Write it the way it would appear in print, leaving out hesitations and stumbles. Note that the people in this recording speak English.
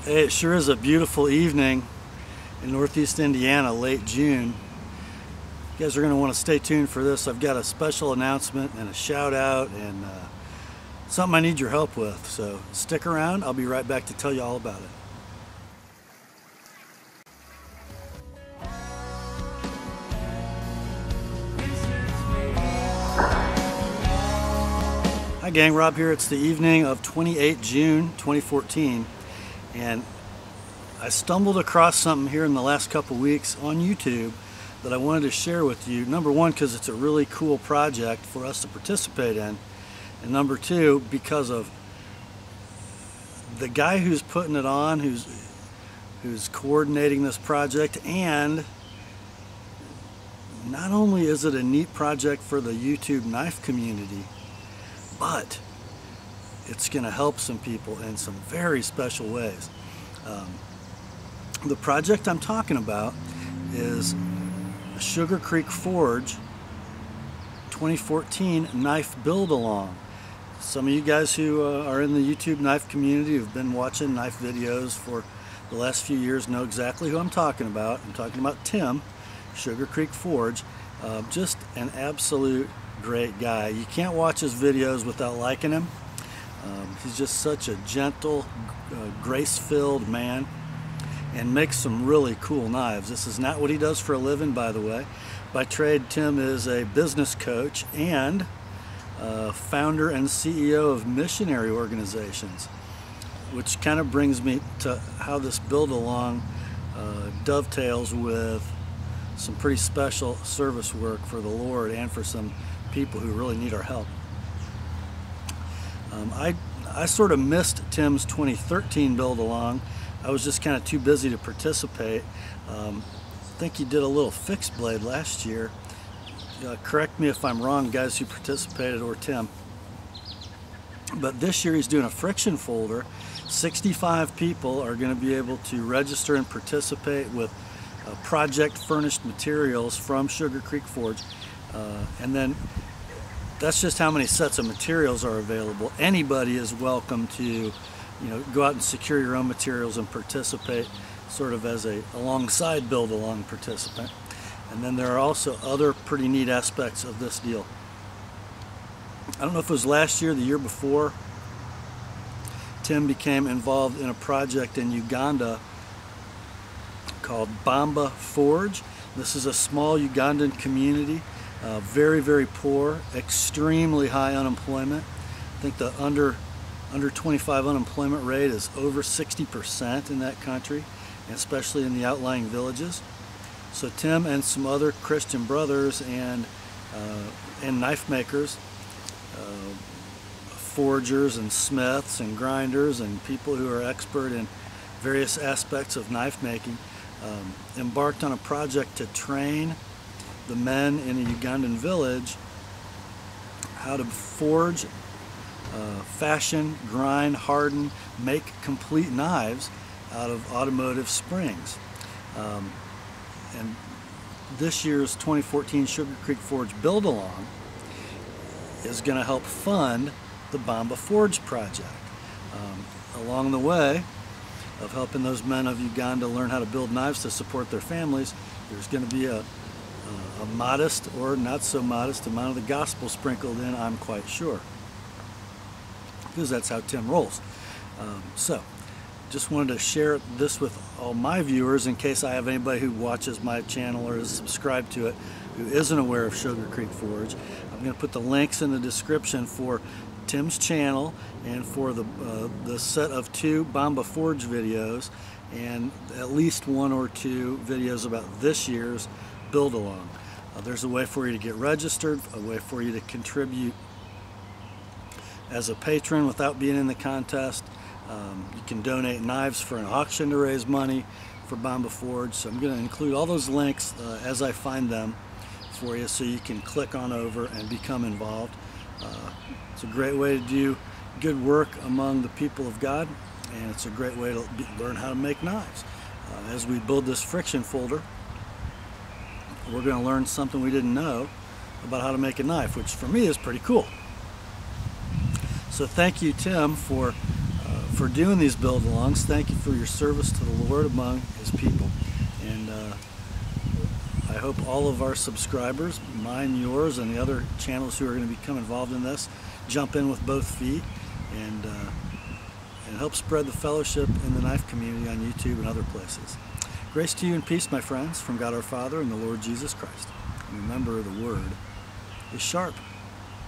Hey, it sure is a beautiful evening in Northeast Indiana, late June. You guys are going to want to stay tuned for this. I've got a special announcement and a shout out and something I need your help with. So stick around. I'll be right back to tell you all about it. Hi gang, Rob here. It's the evening of 28 June 2014 and I stumbled across something here in the last couple weeks on YouTube that I wanted to share with you. Number one, because it's a really cool project for us to participate in, and number two, because of the guy who's putting it on, who's coordinating this project. And not only is it a neat project for the YouTube knife community, but it's going to help some people in some very special ways. The project I'm talking about is Sugar Creek Forge 2014 Knife Build Along. Some of you guys who are in the YouTube knife community who've been watching knife videos for the last few years know exactly who I'm talking about. I'm talking about Tim, Sugar Creek Forge. Just an absolute great guy. You can't watch his videos without liking him. He's just such a gentle, grace-filled man and makes some really cool knives. This is not what he does for a living, by the way. By trade, Tim is a business coach and founder and CEO of missionary organizations, which kind of brings me to how this build-along dovetails with some pretty special service work for the Lord and for some people who really need our help. I sort of missed Tim's 2013 build-along. I was just kind of too busy to participate. I think he did a little fixed blade last year. Correct me if I'm wrong, guys who participated, or Tim. But this year he's doing a friction folder. 65 people are going to be able to register and participate with project furnished materials from Sugar Creek Forge. And then that's just how many sets of materials are available. Anybody is welcome to, go out and secure your own materials and participate sort of as a alongside build-along participant. And then there are also other pretty neat aspects of this deal. I don't know if it was last year, the year before, Tim became involved in a project in Uganda called Bamba Forge. This is a small Ugandan community, very, very poor, extremely high unemployment. I think the under 25 unemployment rate is over 60% in that country, and especially in the outlying villages. So Tim and some other Christian brothers and knife makers, forgers and smiths and grinders and people who are expert in various aspects of knife making, embarked on a project to train the men in a Ugandan village how to forge, fashion, grind, harden, make complete knives out of automotive springs. And this year's 2014 Sugar Creek Forge Build-Along is going to help fund the Bamba Forge project. Along the way of helping those men of Uganda learn how to build knives to support their families, there's going to be a modest or not so modest amount of the gospel sprinkled in, I'm quite sure, because that's how Tim rolls. So just wanted to share this with all my viewers in case I have anybody who watches my channel or is subscribed to it who isn't aware of Sugar Creek Forge. I'm going to put the links in the description for Tim's channel and for the set of 2 Bamba Forge videos and at least 1 or 2 videos about this year's build-along. There's a way for you to get registered, a way for you to contribute as a patron without being in the contest. You can donate knives for an auction to raise money for Bamba Forge. So I'm going to include all those links as I find them for you, so you can click on over and become involved. It's a great way to do good work among the people of God, and it's a great way to learn how to make knives. As we build this friction folder, we're going to learn something we didn't know about how to make a knife, which for me is pretty cool. So thank you, Tim, for for doing these build-alongs. Thank you for your service to the Lord among His people. And I hope all of our subscribers, mine, yours, and the other channels who are going to become involved in this, jump in with both feet and help spread the fellowship in the knife community on YouTube and other places. Grace to you and peace, my friends, from God our Father and the Lord Jesus Christ. And remember, the Word is sharp.